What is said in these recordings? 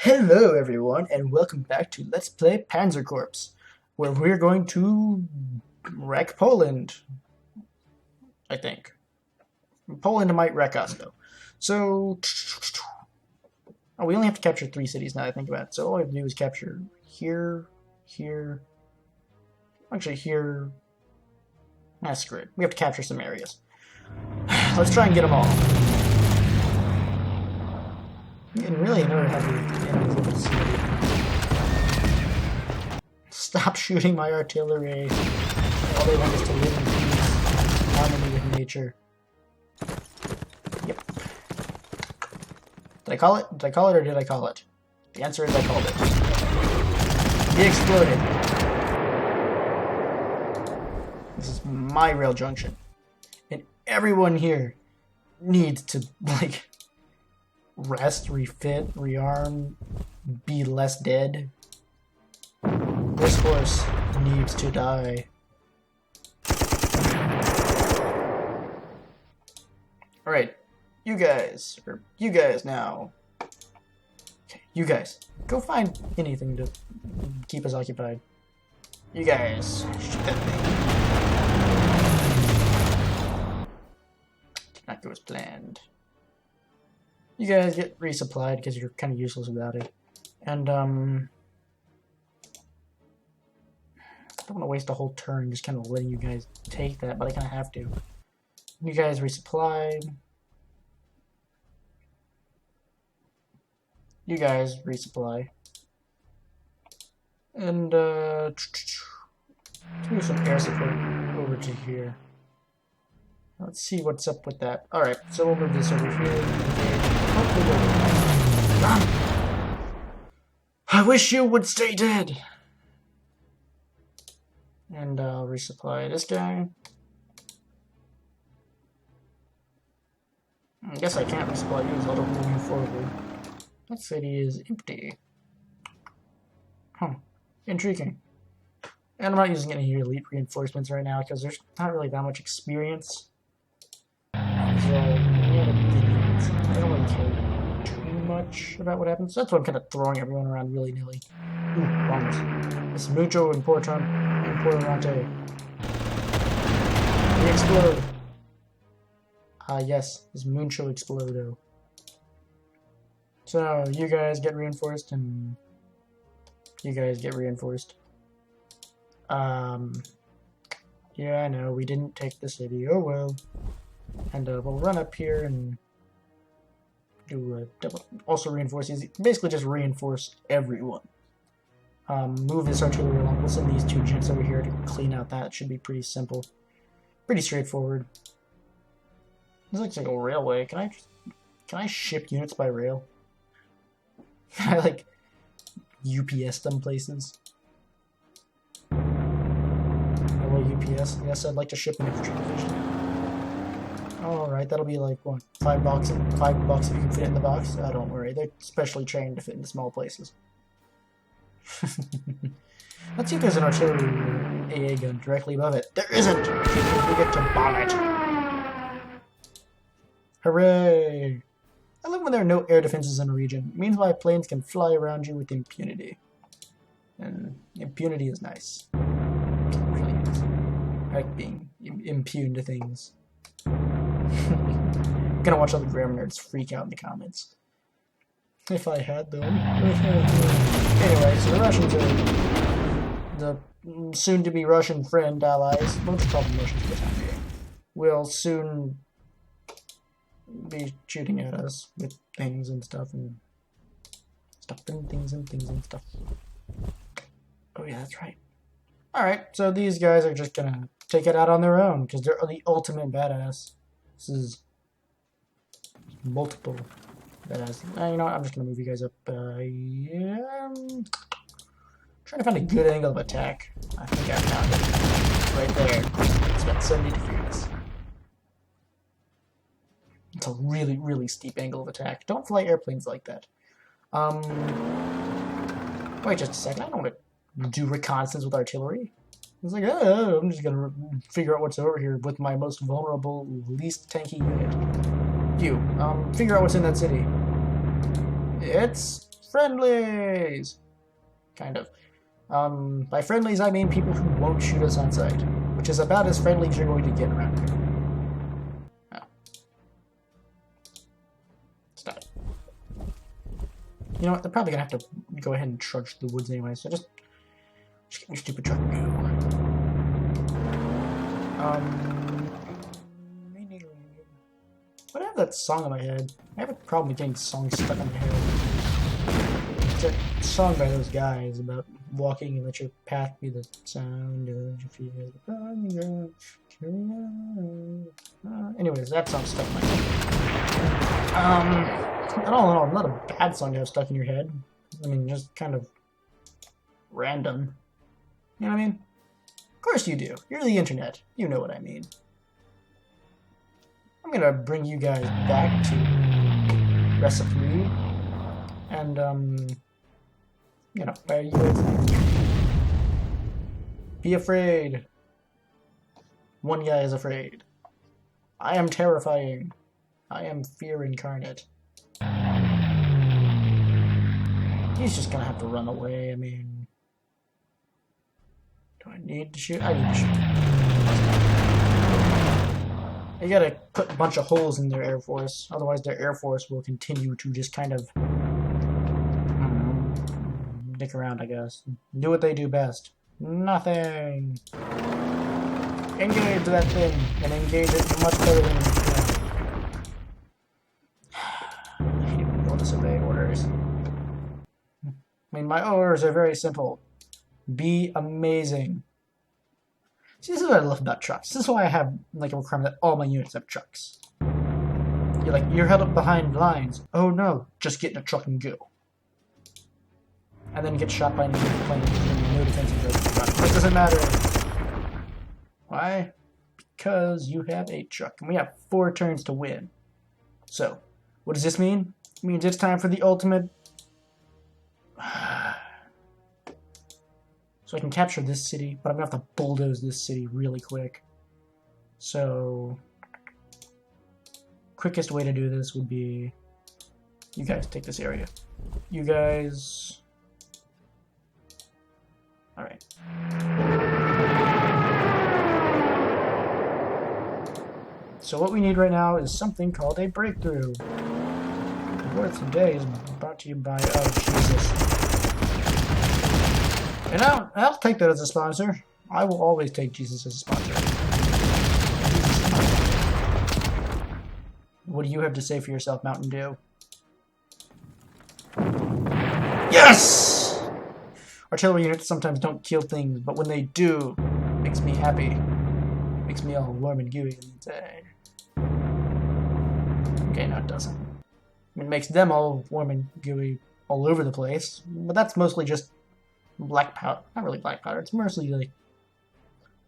Hello everyone and welcome back to Let's Play Panzer Corps, where we're going to wreck Poland, I think. Poland might wreck us though. So, we only have to capture 3 cities now that I think about it. So all we have to do is capture here, actually here, that's great. We have to capture some areas. Let's try and get them all. And really, in order to have the enemies able to see me. Stop shooting my artillery. All they want is to live in peace, harmony with nature. Yep. Did I call it? Did I call it or did I call it? The answer is I called it. He exploded. This is my rail junction. And everyone here needs to, like, rest, refit, rearm, be less dead. This horse needs to die. Alright, you guys now. Okay, you guys, go find anything to keep us occupied. You guys, shoot that thing. Did not go as planned. You guys get resupplied because you're kind of useless without it. And, I don't want to waste a whole turn just kind of letting you guys take that, but I kind of have to. You guys resupplied. You guys resupply. And, do some air support over to here. Let's see what's up with that. Alright, so we'll move this over here. Run! I wish you would stay dead! And I'll resupply this guy. I guess I can't resupply you, so I'll move forward. That city is empty. Huh. Intriguing. And I'm not using any elite reinforcements right now because there's not really that much experience. So, I don't really care too much about what happens. That's why I'm kind of throwing everyone around willy-nilly. Ooh, bombers. This is mucho importante. We explode. Yes, this mucho explodo. So, you guys get reinforced, and you guys get reinforced. Yeah, I know, we didn't take the city. Oh well. And we'll run up here and do double. Also reinforce these. Basically, just reinforce everyone. Move this artillery along. We'll send these 2 jets over here to clean out that. It should be pretty simple, pretty straightforward. This looks like a railway. Can I ship units by rail? Can I like UPS them places? Hello UPS. Yes, I'd like to ship an infantry division. Alright, that'll be like, what, 5 bucks? 5 bucks if you can fit it in the box? Oh, don't worry, they're specially trained to fit into small places. Let's see if there's an artillery AA gun directly above it. There isn't! We get to bomb it. Hooray! I love when there are no air defenses in a region. It means my planes can fly around you with impunity. And impunity is nice. It really is. I like being impugned to things. I'm gonna watch all the grammar nerds freak out in the comments. If I had them. Anyway, so the Russians are the soon-to-be Russian friend allies. Let's call them Russians for the time being. Will soon be shooting at us with things and stuff and things and stuff. Oh yeah, that's right. Alright, so these guys are just gonna take it out on their own because they're the ultimate badass. This is multiple badass. You know what? I'm just gonna move you guys up. Yeah. Trying to find a good angle of attack. I think I found it. Right there. It's about 70 degrees. It's a really, really steep angle of attack. Don't fly airplanes like that. Wait just a second. I don't want to do reconnaissance with artillery. It's like, oh, I'm just gonna figure out what's over here with my most vulnerable, least tanky unit. You, figure out what's in that city. It's friendlies! Kind of. By friendlies, I mean people who won't shoot us on sight, which is about as friendly as you're going to get around here. Oh. Stop it. You know what? They're probably gonna have to go ahead and trudge through the woods anyway, so just get your stupid truck and go. What I have that song in my head? I have a problem with getting songs stuck in my head. It's a song by those guys about walking and let your path be the sound of your feet. Anyways, that song's stuck in my head. I don't know, not a bad song to have stuck in your head. I mean, just kind of random. You know what I mean? Of course you do. You're the internet. You know what I mean. I'm gonna bring you guys back to Recipe. And, you know, where you guys at? Be afraid. One guy is afraid. I am terrifying. I am fear incarnate. He's just gonna have to run away, I mean... Do I need to shoot? I need to shoot. You gotta put a bunch of holes in their Air Force, otherwise their Air Force will continue to just kind of... dick around, I guess. Do what they do best. Nothing! Engage that thing, and engage it much better than... I hate when people disobey orders. I mean, my orders are very simple. Be amazing. See, this is what I love about trucks. This is why I have, like, a requirement that all my units have trucks. You're like, you're held up behind lines. Oh no, just get in a truck and go. And then get shot by an enemy plane and no defensive truck. It doesn't matter. Why? Because you have a truck, and we have 4 turns to win. So, what does this mean? It means it's time for the ultimate... So I can capture this city, but I'm gonna have to bulldoze this city really quick. So, quickest way to do this would be, you guys take this area. You guys, all right. So what we need right now is something called a breakthrough. The word of the day is brought to you by, oh Jesus. And I'll take that as a sponsor. I will always take Jesus as a sponsor. What do you have to say for yourself, Mountain Dew? Yes! Artillery units sometimes don't kill things, but when they do, it makes me happy. It makes me all warm and gooey inside. Okay, no it doesn't. It makes them all warm and gooey all over the place, but that's mostly just black powder. Not really black powder, it's mostly like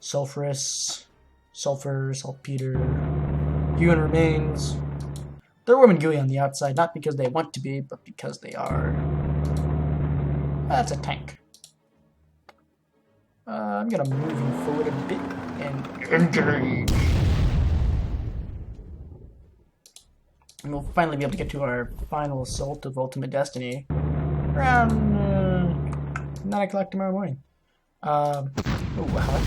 sulfurous, sulfur, saltpeter, human remains. They're warm and gooey on the outside, not because they want to be, but because they are. That's a tank. I'm gonna move you forward a bit and engage. And we'll finally be able to get to our final assault of Ultimate Destiny around 9 o'clock tomorrow morning. Oh wow,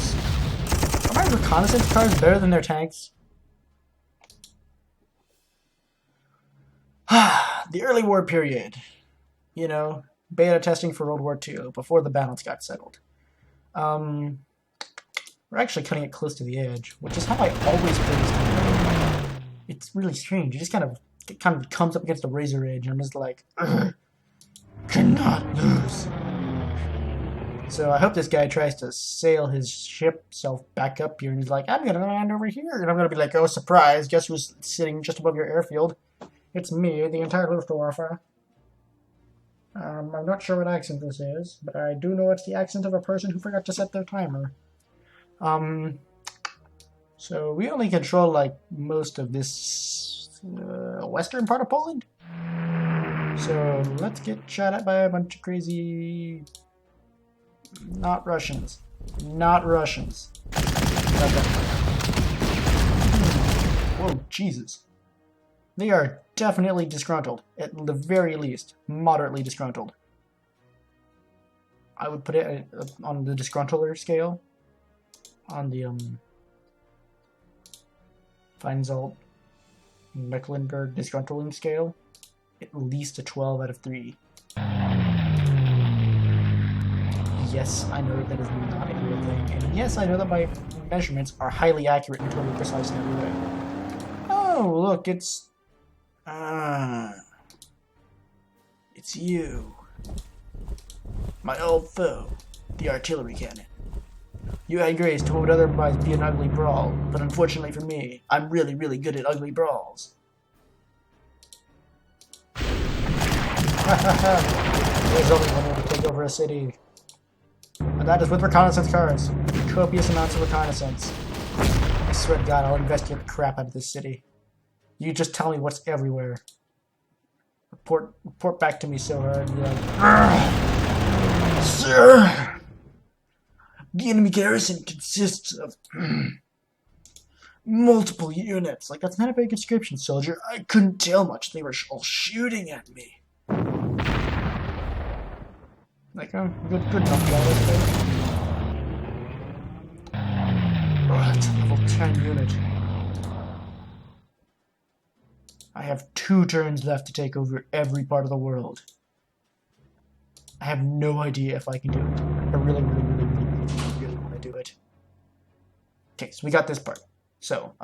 are my reconnaissance cars better than their tanks? The early war period. You know, beta testing for World War II, before the balance got settled. We're actually cutting it close to the edge, which is how I always play this game. It's really strange. It kind of comes up against the razor edge, and I'm just like, cannot lose. So I hope this guy tries to sail his ship self back up here, and he's like, I'm gonna land over here, and I'm gonna be like, oh surprise, guess who's sitting just above your airfield? It's me, the entire Luftwaffe. I'm not sure what accent this is, but I do know it's the accent of a person who forgot to set their timer. So we only control, like, most of this western part of Poland. So let's get shot at by a bunch of crazy... Not Russians. Not Russians. Whoa, Jesus. They are definitely disgruntled. At the very least, moderately disgruntled. I would put it on the disgruntler scale. On the Feinzold Mecklenburg disgruntling scale. At least a 12 out of 3. Yes, I know that is not a real thing. And yes, I know that my measurements are highly accurate and totally precise in every way. Oh, look, it's you. My old foe, the artillery cannon. You had grace to what would otherwise be an ugly brawl, but unfortunately for me, I'm really, really good at ugly brawls. There's only one way to take over a city. And that is with reconnaissance cars. Copious amounts of reconnaissance. I swear to God, I'll investigate the crap out of this city. You just tell me what's everywhere. Report back to me so hard and be like, Sir! The enemy garrison consists of multiple units. Like, that's not a very good description, soldier. I couldn't tell much. They were all shooting at me. Like, oh, good enough, guys. Oh, that's a level 10 unit. I have 2 turns left to take over every part of the world. I have no idea if I can do it. I really want to do it. Okay, so we got this part. So,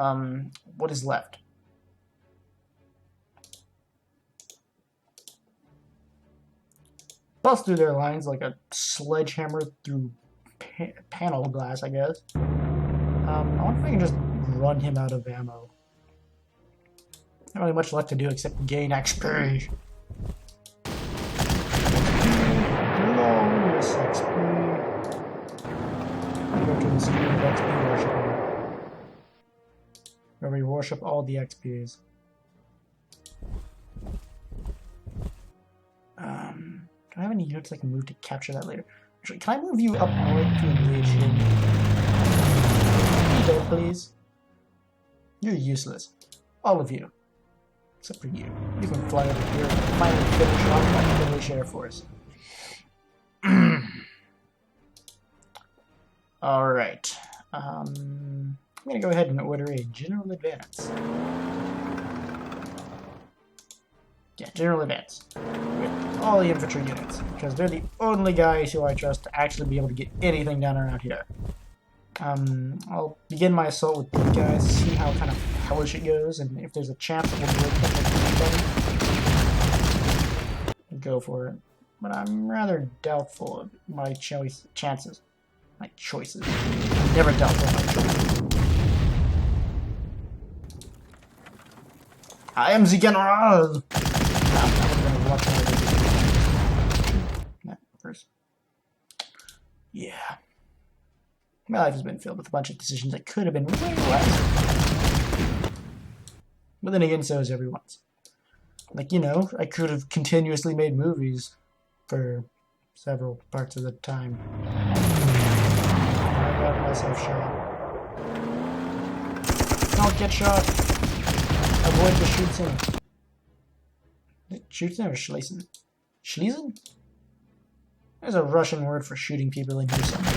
what is left? Bust through their lines like a sledgehammer through panel glass, I guess. I wonder if I can just run him out of ammo. Not really much left to do except gain XP. Glorious XP. Go to the speed of XP worship. Where we worship all the XPs. Do I have any units I can move to capture that later? Actually, can I move you up north to engage him? You dead, please? You're useless. All of you. Except for you. You can fly over here and finally finish off my British Air Force. Alright. I'm gonna go ahead and order a general advance. Yeah, general advance. With all the infantry units. Because they're the only guys who I trust to actually be able to get anything done around here. I'll begin my assault with these guys, see how kind of hellish it goes, and if there's a chance that we'll break them, go for it. But I'm rather doubtful of my chances. My choices. I'm never doubtful of my choices. I am the General! Yeah. My life has been filled with a bunch of decisions that could have been way less. But then again, so is everyone's. Like, you know, I could have continuously made movies for several parts of the time. I got myself shot. Don't get shot! Avoid the shooting. Shooting or Schließen? Schließen? There's a Russian word for shooting people in here somewhere.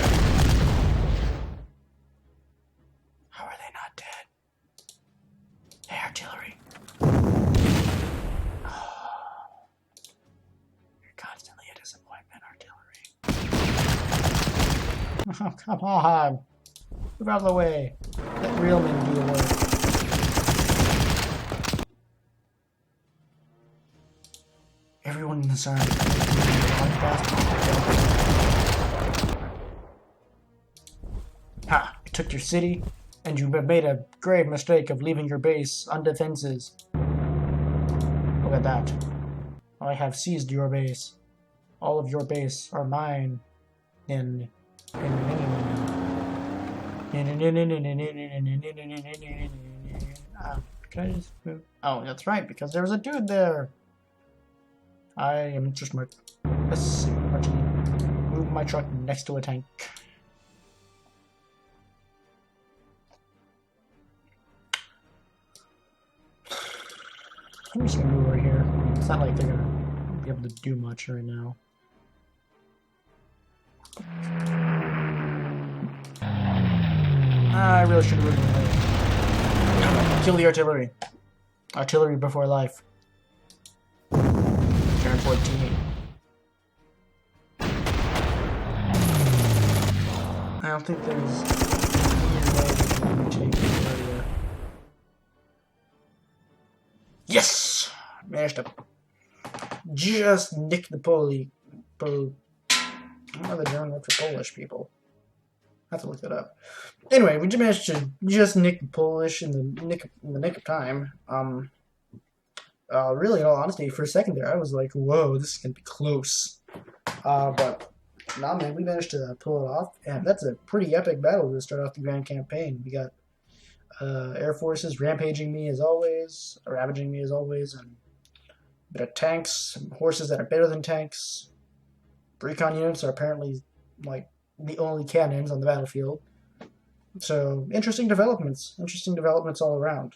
How are they not dead? Hey, artillery. Oh. You're constantly a disappointment, artillery. Oh, come on. Move out of the way. Let real men do the work. Everyone in this army. Ha! I took your city, and you made a grave mistake of leaving your base on defenses. Look at that. I have seized your base. All of your base are mine. Can I just move? Oh, that's right, because there was a dude there. I am just my... Let's see, move my truck next to a tank. I'm just gonna move over here. It's not like they're gonna be able to do much right now. I really should have ridden away. Kill the artillery. Artillery before life. Turn 14. I don't think there's any way we can take this area. Yes! Managed to just nick the Polish. I don't know the German word for Polish people. I have to look that up. Anyway, we just managed to just nick the Polish in the nick of time. Really, in all honesty, for a second there, I was like, "Whoa, this is gonna be close." But nah, man, we managed to pull it off, and that's a pretty epic battle to start off the grand campaign. We got air forces rampaging me as always, ravaging me as always, and a bit of tanks, some horses that are better than tanks. Recon units are apparently like the only cannons on the battlefield. So interesting developments all around.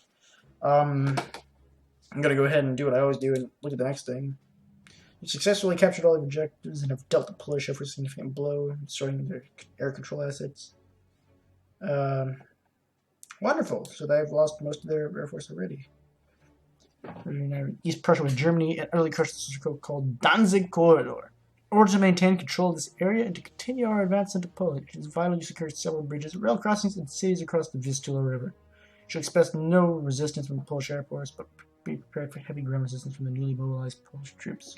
I'm gonna go ahead and do what I always do and look at the next thing. You successfully captured all the objectives and have dealt the Polish a significant blow, destroying their air control assets. Wonderful. So they've lost most of their air force already. East Prussia with Germany and early Kursk was called Danzig Corridor. In order to maintain control of this area and to continue our advance into Poland, it is vital you secure several bridges, rail crossings, and cities across the Vistula River. You should expect no resistance from the Polish air force, but be prepared for heavy ground resistance from the newly mobilized Polish troops.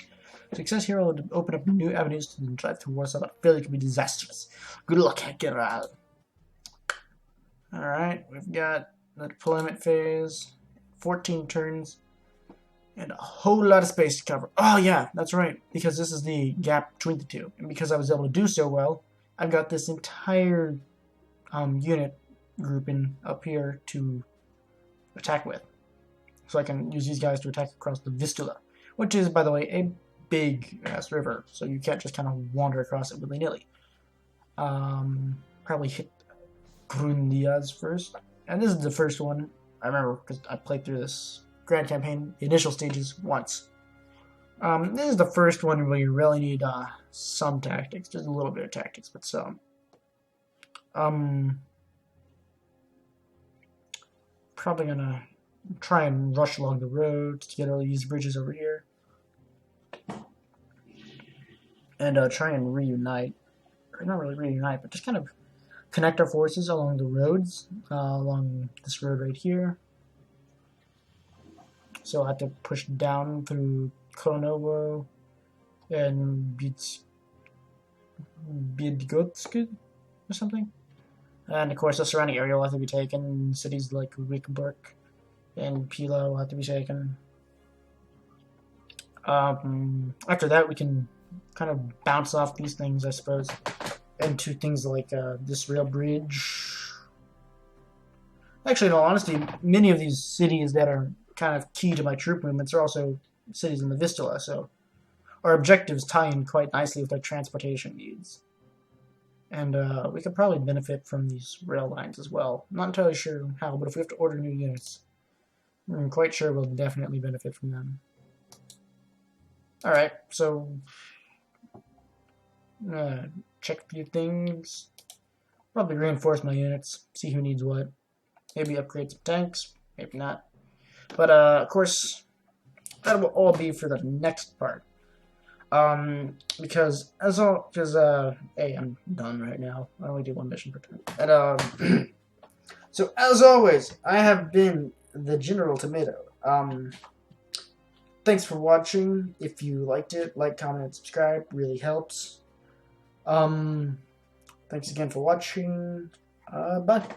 Success here will open up new avenues to the drive to Warsaw, but failure could be disastrous. Good luck, General. Alright, we've got the deployment phase, 14 turns, and a whole lot of space to cover. Oh yeah, that's right, because this is the gap between the two. And because I was able to do so well, I've got this entire unit grouping up here to attack with. So I can use these guys to attack across the Vistula, which is, by the way, a big-ass river, so you can't just kind of wander across it willy-nilly. Probably hit Grundias first. And this is the first one, I remember, because I played through this grand campaign, the initial stages, once. This is the first one where you really need some tactics, just a little bit of tactics, but some. Probably gonna try and rush along the road to get all these bridges over here. And try and reunite, or not really reunite, but just kind of connect our forces along the roads, along this road right here. So I have to push down through Konovo and Bydgoszcz or something. And of course the surrounding area will have to be taken. Cities like Wittenberg and Pila will have to be taken. After that we can kind of bounce off these things, I suppose, into things like this rail bridge. Actually, in all honesty, many of these cities that are kind of key to my troop movements are also cities in the Vistula, so our objectives tie in quite nicely with our transportation needs. And we could probably benefit from these rail lines as well. Not entirely sure how, but if we have to order new units, I'm quite sure we'll definitely benefit from them. Alright, so check a few things. Probably reinforce my units, see who needs what. Maybe upgrade some tanks, maybe not. But of course, that will all be for the next part. Because hey, I'm done right now. I only do one mission per turn. And so as always, I have been the General Tomato. Thanks for watching. If you liked it, like, comment, and subscribe. Really helps. Thanks again for watching. Bye.